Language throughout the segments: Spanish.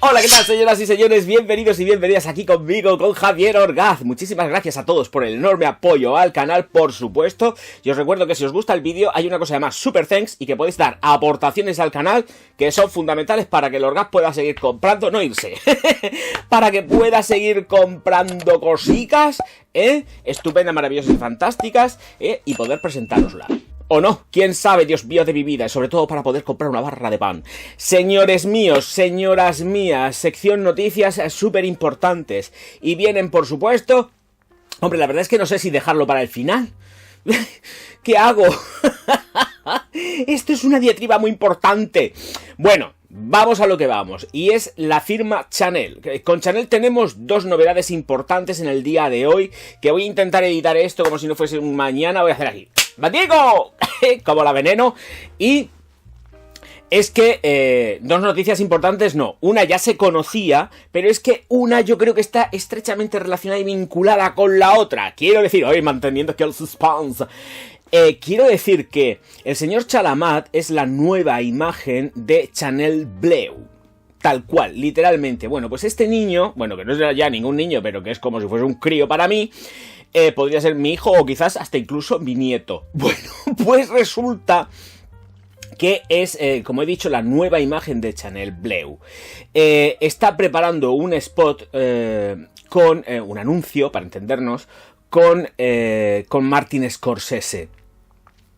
Hola, ¿qué tal, señoras y señores? Bienvenidos y bienvenidas aquí conmigo, con Javier Orgaz. Muchísimas gracias a todos por el enorme apoyo al canal, por supuesto. Y os recuerdo que si os gusta el vídeo hay una cosa llamada Super Thanks y que podéis dar aportaciones al canal que son fundamentales para que el Orgaz pueda seguir comprando, no irse, para que pueda seguir comprando cositas, estupendas, maravillosas y fantásticas, y poder presentárosla. O no, quién sabe, Dios mío de mi vida, y sobre todo para poder comprar una barra de pan. Señores míos, señoras mías, sección noticias súper importantes. Y vienen, por supuesto... Hombre, la verdad es que no sé si dejarlo para el final. ¿Qué hago? Esto es una diatriba muy importante. Bueno, vamos a lo que vamos, y es la firma Chanel. Con Chanel tenemos dos novedades importantes en el día de hoy, que voy a intentar editar esto como si no fuese un mañana. Voy a hacer aquí ¡Batigo! Como la veneno. Y es que dos noticias importantes, no. Una ya se conocía, pero es que una yo creo que está estrechamente relacionada y vinculada con la otra. Quiero decir, hoy manteniendo aquí el suspense. Quiero decir que el señor Chalamet es la nueva imagen de Chanel Bleu. Tal cual, literalmente. Bueno, pues este niño, bueno, que no es ya ningún niño, pero que es como si fuese un crío para mí, podría ser mi hijo o quizás hasta incluso mi nieto. Bueno, pues resulta que es, como he dicho, la nueva imagen de Chanel Bleu. Está preparando un spot con un anuncio, para entendernos, con Martin Scorsese.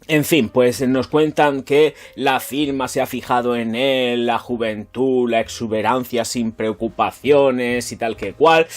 En fin, pues nos cuentan que la firma se ha fijado en él, la juventud, la exuberancia sin preocupaciones y tal que cual.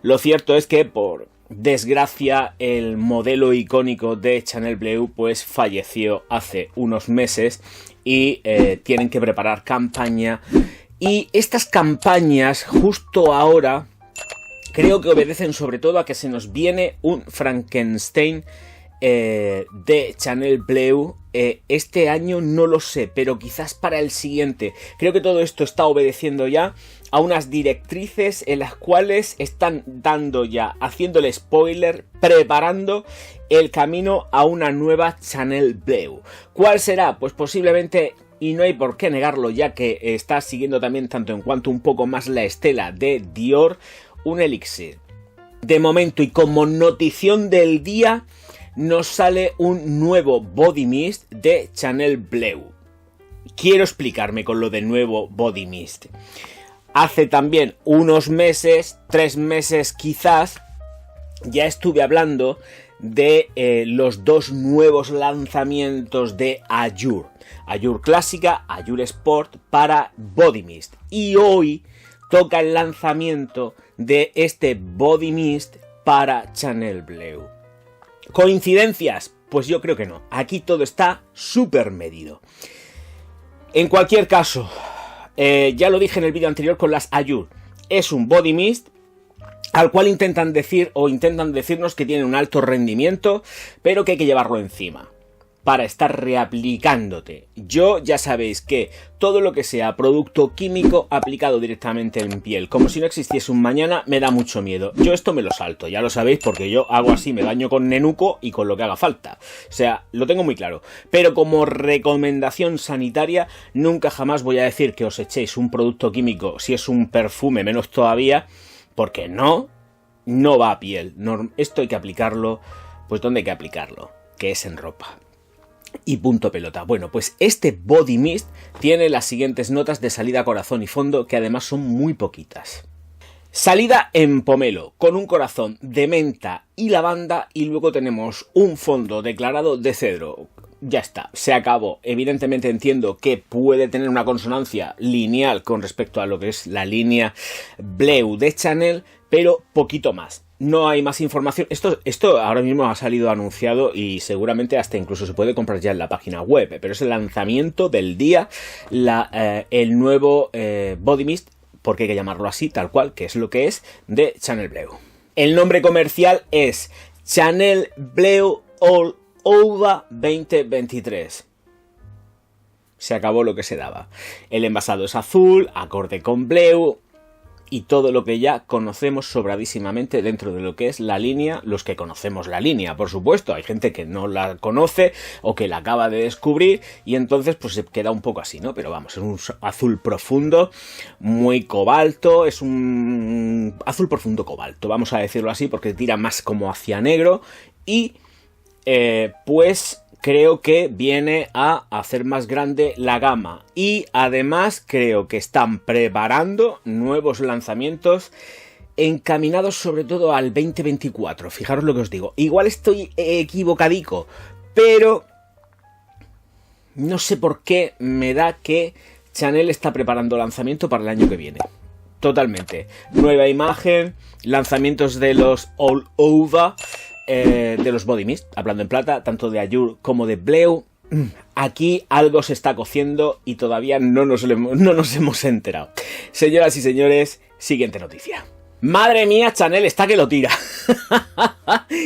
Lo cierto es que, por desgracia, el modelo icónico de Chanel Bleu pues falleció hace unos meses y tienen que preparar campaña. Y estas campañas, justo ahora, creo que obedecen sobre todo a que se nos viene un Frankenstein de Chanel Bleu. Este año no lo sé, pero quizás para el siguiente. Creo que todo esto está obedeciendo ya a unas directrices en las cuales están dando ya, haciéndole spoiler, preparando el camino a una nueva Chanel Bleu. ¿Cuál será? Pues posiblemente, y no hay por qué negarlo, ya que está siguiendo también tanto en cuanto un poco más la estela de Dior, un elixir. De momento, y como notición del día, nos sale un nuevo body mist de Chanel Bleu. Quiero explicarme con lo de nuevo body mist. Hace también unos meses, 3 meses quizás, ya estuve hablando de los dos nuevos lanzamientos de Allure. Allure clásica, Allure Sport para body mist. Y hoy toca el lanzamiento de este body mist para Chanel Bleu. ¿Coincidencias? Pues yo creo que no. Aquí todo está súper medido. En cualquier caso, ya lo dije en el vídeo anterior con las Allure. Es un body mist al cual intentan decirnos que tiene un alto rendimiento, pero que hay que llevarlo encima para estar reaplicándote. Yo ya sabéis que todo lo que sea producto químico aplicado directamente en piel, como si no existiese un mañana, me da mucho miedo. Yo esto me lo salto, ya lo sabéis, porque yo hago así, me baño con Nenuco y con lo que haga falta. O sea, lo tengo muy claro. Pero como recomendación sanitaria, nunca jamás voy a decir que os echéis un producto químico, si es un perfume menos todavía, porque no va a piel. Esto hay que aplicarlo, pues ¿dónde hay que aplicarlo? Que es en ropa. Y punto pelota. Bueno, pues este body mist tiene las siguientes notas de salida, corazón y fondo, que además son muy poquitas. Salida en pomelo, con un corazón de menta y lavanda, y luego tenemos un fondo declarado de cedro. Ya está, se acabó. Evidentemente entiendo que puede tener una consonancia lineal con respecto a lo que es la línea Bleu de Chanel, pero poquito más. No hay más información. Esto ahora mismo ha salido anunciado y seguramente hasta incluso se puede comprar ya en la página web, pero es el lanzamiento del día, el nuevo body mist, porque hay que llamarlo así, tal cual, que es lo que es, de Chanel Bleu. El nombre comercial es Chanel Bleu All Over 2023. Se acabó lo que se daba. El envasado es azul, acorde con Bleu. y todo lo que ya conocemos sobradísimamente dentro de lo que es la línea, los que conocemos la línea, por supuesto. Hay gente que no la conoce o que la acaba de descubrir y entonces pues se queda un poco así, ¿no? Pero vamos, es un azul profundo, muy cobalto, es un azul profundo cobalto, vamos a decirlo así, porque tira más como hacia negro y pues creo que viene a hacer más grande la gama y además creo que están preparando nuevos lanzamientos encaminados sobre todo al 2024. Fijaros lo que os digo. Igual estoy equivocadico, pero no sé por qué me da que Chanel está preparando lanzamiento para el año que viene. Totalmente. Nueva imagen, lanzamientos de los All Over, de los Body Mist, hablando en plata, tanto de Allure como de Bleu. Aquí algo se está cociendo y todavía no nos hemos enterado. Señoras y señores, siguiente noticia. Madre mía, Chanel está que lo tira.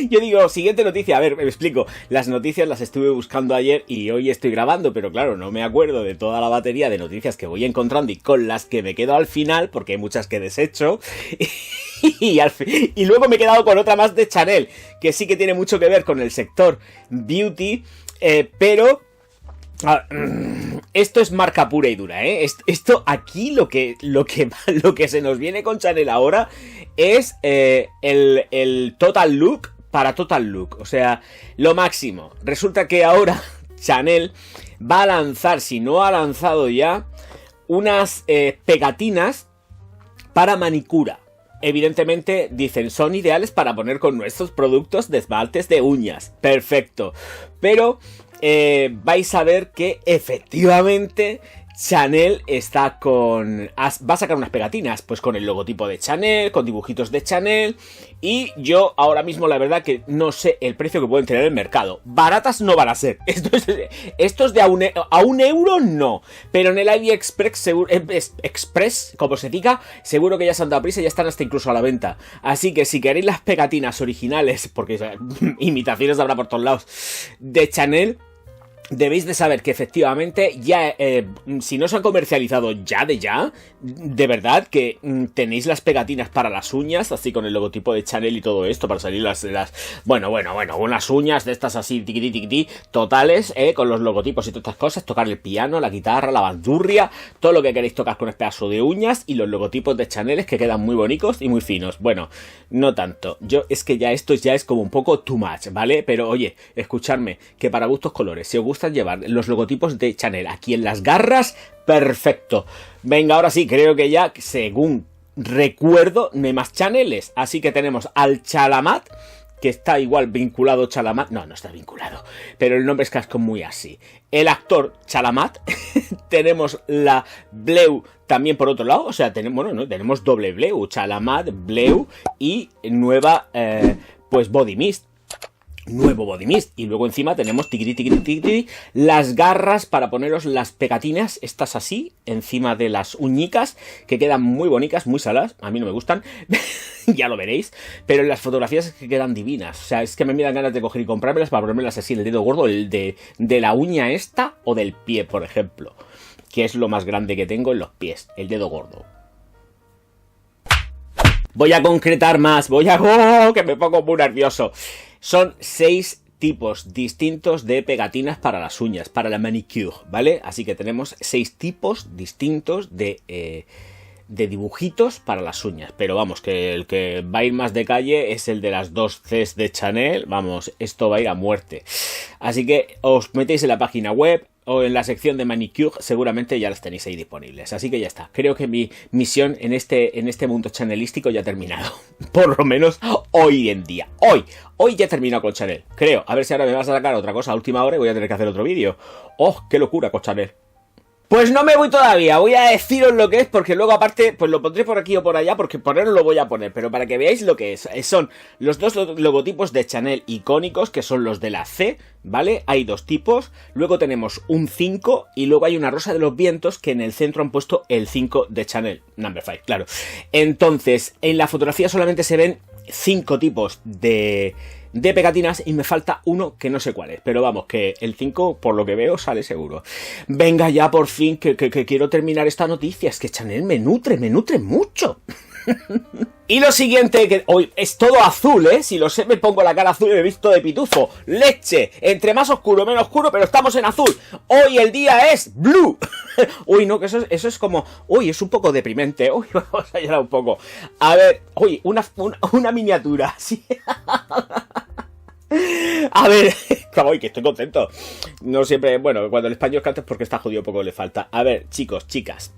Yo digo, siguiente noticia. A ver, me explico. Las noticias las estuve buscando ayer y hoy estoy grabando, pero claro, no me acuerdo de toda la batería de noticias que voy encontrando y con las que me quedo al final, porque hay muchas que desecho. Y luego me he quedado con otra más de Chanel, que sí que tiene mucho que ver con el sector beauty, pero esto es marca pura y dura, ¿eh? Esto aquí lo que se nos viene con Chanel ahora es el Total Look para Total Look. O sea, lo máximo. Resulta que ahora Chanel va a lanzar, si no ha lanzado ya, unas pegatinas para manicura. Evidentemente, dicen, son ideales para poner con nuestros productos de esmaltes de uñas. Perfecto. Pero vais a ver que efectivamente Chanel está con... va a sacar unas pegatinas, pues con el logotipo de Chanel, con dibujitos de Chanel. Y yo ahora mismo la verdad que no sé el precio que pueden tener en el mercado. Baratas no van a ser. Estos de a un euro no. Pero en el AliExpress, Express, como se diga, seguro que ya se han dado prisa y ya están hasta incluso a la venta. Así que si queréis las pegatinas originales, porque imitaciones habrá por todos lados, de Chanel, debéis de saber que efectivamente ya, si no se han comercializado ya, de verdad que tenéis las pegatinas para las uñas, así con el logotipo de Chanel y todo esto, para salir bueno, unas uñas de estas así, tiquití, totales, con los logotipos y todas estas cosas, tocar el piano, la guitarra, la bandurria, todo lo que queréis tocar con este pedazo de uñas y los logotipos de Chanel que quedan muy bonitos y muy finos. Bueno, no tanto, es que ya esto ya es como un poco too much, ¿vale? Pero oye, escuchadme, que para gustos colores, si os gusta llevar los logotipos de Chanel aquí en las garras, perfecto. Venga, ahora sí, creo que ya, según recuerdo, no hay más Chaneles, así que tenemos al Chalamat, que está igual vinculado Chalamat, no está vinculado, pero el nombre es casco muy así. El actor Chalamat, tenemos la Bleu también por otro lado, o sea, tenemos doble Bleu, Chalamat, Bleu y nueva, pues Body Mist. Nuevo Body Mist. Y luego encima tenemos las garras para poneros las pegatinas, estas así, encima de las uñicas, que quedan muy bonitas, muy salas. A mí no me gustan, ya lo veréis. Pero en las fotografías es que quedan divinas. O sea, es que me dan ganas de coger y comprármelas para ponérmelas así en el dedo gordo, el de la uña esta o del pie, por ejemplo. Que es lo más grande que tengo en los pies, el dedo gordo. Voy a concretar más, que me pongo muy nervioso. Son 6 tipos distintos de pegatinas para las uñas, para la manicure, ¿vale? Así que tenemos 6 tipos distintos de dibujitos para las uñas. Pero vamos, que el que va a ir más de calle es el de las 2 Cs de Chanel. Vamos, esto va a ir a muerte. Así que os metéis en la página web o en la sección de manicure, seguramente ya las tenéis ahí disponibles. Así que ya está. Creo que mi misión en este mundo chanelístico ya ha terminado. Por lo menos hoy en día. Hoy ya he terminado con Chanel. Creo. A ver si ahora me vas a sacar otra cosa a última hora y voy a tener que hacer otro vídeo. ¡Oh, qué locura con Chanel! Pues no me voy todavía, voy a deciros lo que es, porque luego aparte, pues lo pondré por aquí o por allá, porque ponerlo lo voy a poner, pero para que veáis lo que es. Son los 2 logotipos de Chanel icónicos, que son los de la C, ¿vale? Hay 2 tipos, luego tenemos un 5, y luego hay una rosa de los vientos, que en el centro han puesto el 5 de Chanel, number 5, claro. Entonces, en la fotografía solamente se ven 5 tipos de pegatinas y me falta uno que no sé cuál es, pero vamos, que el 5 por lo que veo sale seguro. Venga ya por fin, que quiero terminar esta noticia, es que Chanel me nutre mucho. Y lo siguiente, que hoy es todo azul, ¿eh? Si lo sé, me pongo la cara azul y me he visto de pitufo. Leche, entre más oscuro, menos oscuro, pero estamos en azul. Hoy el día es blue. Uy, no, que eso es como... Uy, es un poco deprimente. Uy, vamos a llorar un poco. A ver, uy, una miniatura, sí. A ver, uy, que estoy contento. No siempre, bueno, cuando el español canta es porque está jodido, poco le falta. A ver, chicos, chicas.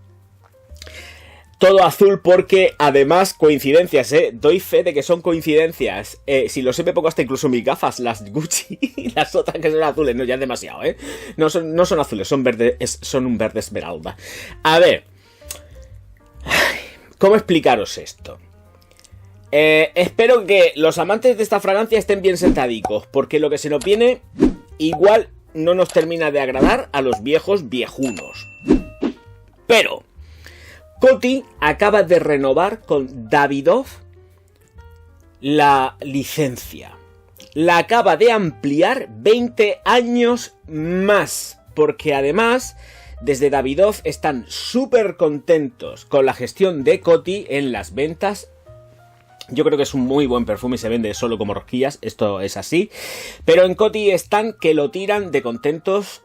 Todo azul porque, además, coincidencias, doy fe de que son coincidencias. Si lo sé, me pongo hasta incluso mis gafas, las Gucci, las otras que son azules, no, ya es demasiado, No son azules, son verdes, son un verde esmeralda. A ver, ¿cómo explicaros esto? Espero que los amantes de esta fragancia estén bien sentadicos, porque lo que se nos viene igual no nos termina de agradar a los viejos viejunos. Pero Coty acaba de renovar con Davidoff la licencia. La acaba de ampliar 20 años más, porque además desde Davidoff están súper contentos con la gestión de Coty en las ventas. Yo creo que es un muy buen perfume y se vende solo como rosquillas, esto es así. Pero en Coty están que lo tiran de contentos.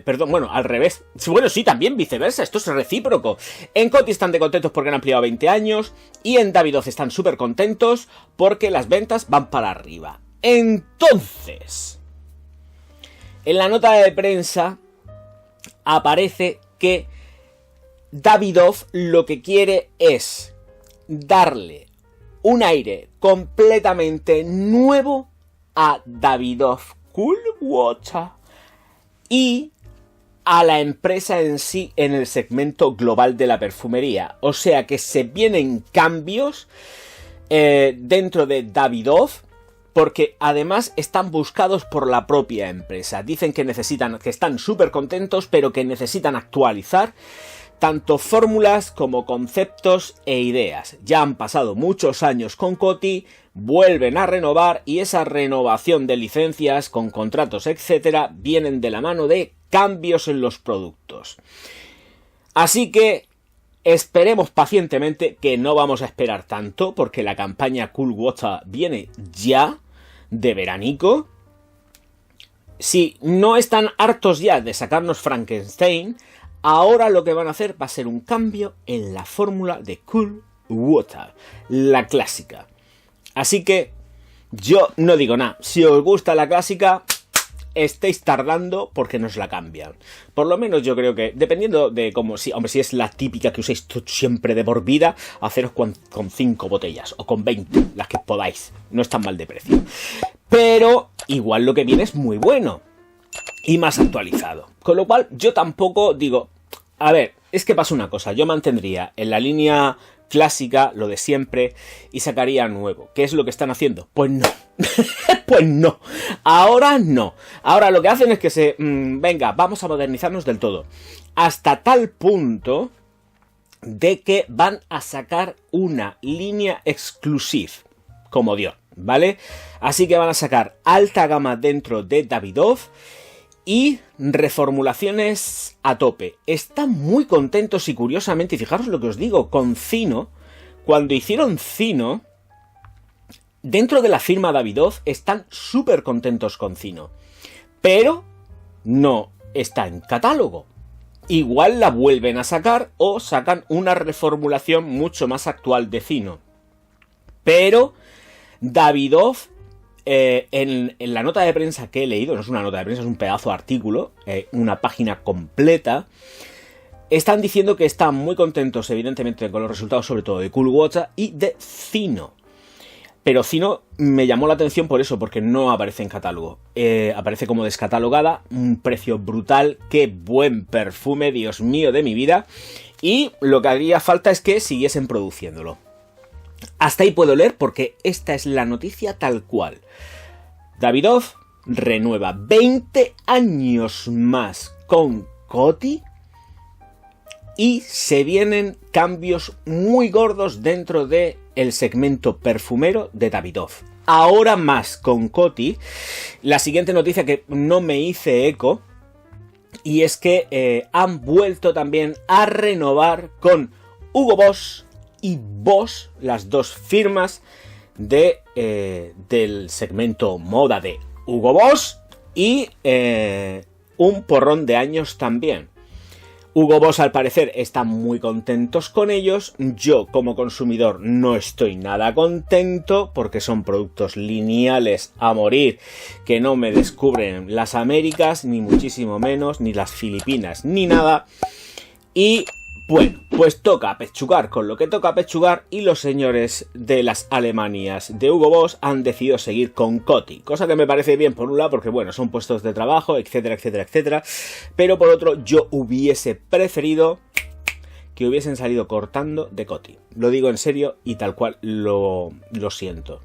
Perdón, bueno, al revés. Bueno, sí, también viceversa, esto es recíproco. En Coty están de contentos porque han ampliado 20 años y en Davidoff están súper contentos porque las ventas van para arriba. Entonces, en la nota de prensa aparece que Davidoff lo que quiere es darle un aire completamente nuevo a Davidoff Cool Water y a la empresa en sí en el segmento global de la perfumería. O sea que se vienen cambios dentro de Davidoff, porque además están buscados por la propia empresa. Dicen que están súper contentos, pero que necesitan actualizar tanto fórmulas como conceptos e ideas. Ya han pasado muchos años con Coty, vuelven a renovar y esa renovación de licencias con contratos, etcétera, vienen de la mano de cambios en los productos. Así que esperemos pacientemente, que no vamos a esperar tanto, porque la campaña Cool Water viene ya de veranico. Si no están hartos ya de sacarnos Frankenstein, ahora lo que van a hacer va a ser un cambio en la fórmula de Cool Water, la clásica. Así que yo no digo nada. Si os gusta la clásica, estáis tardando porque nos la cambian. Por lo menos yo creo que, dependiendo de cómo, si es la típica que usáis siempre de por vida, haceros con 5 botellas o con 20, las que podáis. No es tan mal de precio. Pero igual lo que viene es muy bueno y más actualizado. Con lo cual yo tampoco digo, a ver, es que pasa una cosa, yo mantendría en la línea clásica lo de siempre y sacaría nuevo. ¿Qué es lo que están haciendo? Pues no. Pues no. Ahora no. Ahora lo que hacen es que venga, vamos a modernizarnos del todo. Hasta tal punto de que van a sacar una línea exclusiva, como Dios, ¿vale? Así que van a sacar alta gama dentro de Davidoff y reformulaciones a tope. Están muy contentos y curiosamente, y fijaros lo que os digo, con Zino, cuando hicieron Zino, dentro de la firma Davidoff están súper contentos con Zino. Pero no está en catálogo. Igual la vuelven a sacar o sacan una reformulación mucho más actual de Zino. Pero Davidoff, en la nota de prensa que he leído, no es una nota de prensa, es un pedazo de artículo, una página completa, están diciendo que están muy contentos evidentemente con los resultados, sobre todo de Cool Water y de Zino. Pero Zino me llamó la atención por eso, porque no aparece en catálogo. Aparece como descatalogada, un precio brutal, qué buen perfume, Dios mío de mi vida. Y lo que haría falta es que siguiesen produciéndolo. Hasta ahí puedo leer porque esta es la noticia tal cual. Davidoff renueva 20 años más con Coty y se vienen cambios muy gordos dentro de el segmento perfumero de Davidoff. Ahora más con Coty, la siguiente noticia que no me hice eco, y es que han vuelto también a renovar con Hugo Boss y Boss, las dos firmas del segmento moda de Hugo Boss y un porrón de años también. Hugo Boss al parecer están muy contentos con ellos, yo como consumidor no estoy nada contento porque son productos lineales a morir que no me descubren las Américas, ni muchísimo menos, ni las Filipinas, ni nada. Y bueno, pues toca pechugar con lo que toca pechugar y los señores de las Alemanias de Hugo Boss han decidido seguir con Coty, cosa que me parece bien por un lado porque bueno, son puestos de trabajo, etcétera, etcétera, etcétera, pero por otro yo hubiese preferido que hubiesen salido cortando de Coty, lo digo en serio y tal cual lo siento.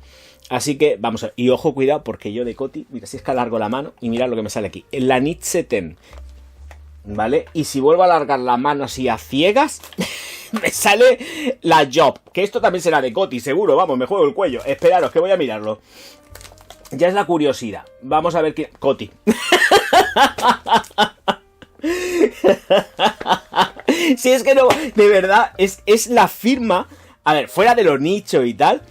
Así que vamos a ver, y ojo, cuidado porque yo de Coty, mira, si es que alargo la mano y mirad lo que me sale aquí, la Nietzsche Ten. ¿Vale? Y si vuelvo a alargar la mano así a ciegas, me sale la Job. Que esto también será de Coty, seguro. Vamos, me juego el cuello. Esperaros, que voy a mirarlo. Ya es la curiosidad. Vamos a ver quién... Coty. Si es que no... De verdad, es la firma... A ver, fuera de lo nicho y tal...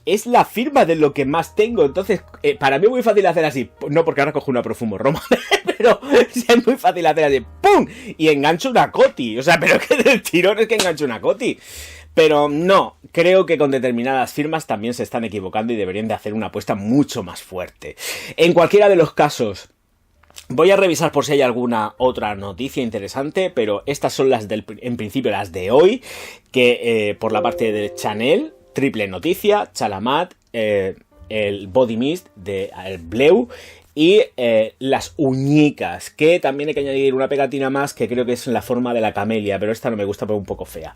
Es la firma de lo que más tengo. Entonces, para mí es muy fácil hacer así. No porque ahora cojo una Profumo Roma. Pero es muy fácil hacer así. ¡Pum! Y engancho una Coty. O sea, pero que del tirón es que engancho una Coty. Pero no, creo que con determinadas firmas también se están equivocando y deberían de hacer una apuesta mucho más fuerte. En cualquiera de los casos... Voy a revisar por si hay alguna otra noticia interesante, pero estas son las en principio las de hoy, que por la parte de Chanel, triple noticia, Chalamat, el Body Mist de Bleu y las uñicas, que también hay que añadir una pegatina más que creo que es en la forma de la camelia, pero esta no me gusta porque es un poco fea.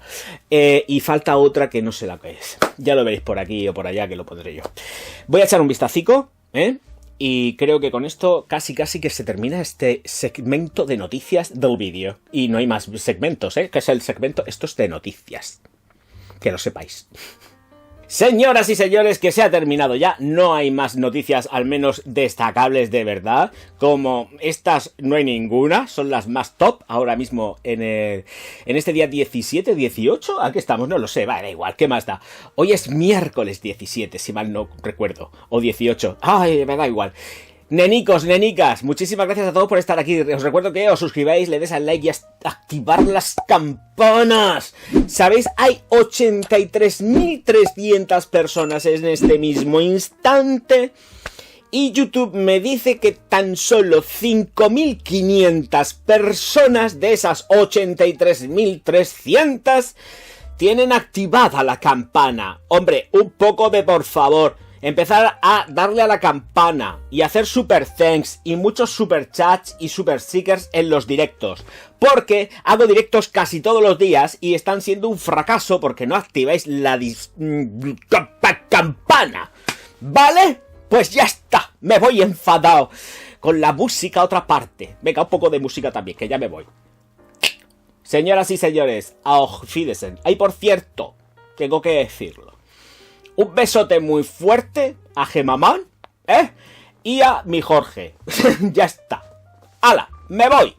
Y falta otra que no sé la que es, ya lo veréis por aquí o por allá que lo pondré yo. Voy a echar un vistacico, y creo que con esto casi que se termina este segmento de noticias del vídeo. Y no hay más segmentos, que es el segmento estos de noticias. Que lo sepáis. Señoras y señores, que se ha terminado ya. No hay más noticias, al menos destacables de verdad. Como estas no hay ninguna, son las más top ahora mismo en este día 17, 18. ¿A qué estamos? No lo sé, vale, da igual, ¿qué más da? Hoy es miércoles 17, si mal no recuerdo. O 18. Ay, me da igual. Nenicos, nenicas, muchísimas gracias a todos por estar aquí. Os recuerdo que os suscribáis, le des al like y activar las campanas. ¿Sabéis? Hay 83.300 personas en este mismo instante. Y YouTube me dice que tan solo 5.500 personas de esas 83.300 tienen activada la campana. Hombre, un poco de por favor. Empezar a darle a la campana y hacer super thanks y muchos super chats y super stickers en los directos. Porque hago directos casi todos los días y están siendo un fracaso porque no activáis la campana. ¿Vale? Pues ya está. Me voy enfadado. Con la música a otra parte. Venga, un poco de música también, que ya me voy. Señoras y señores, auf Wiedersehen. Ay, por cierto, tengo que decirlo. Un besote muy fuerte a Gemamán, y a mi Jorge. Ya está. ¡Hala! ¡Me voy!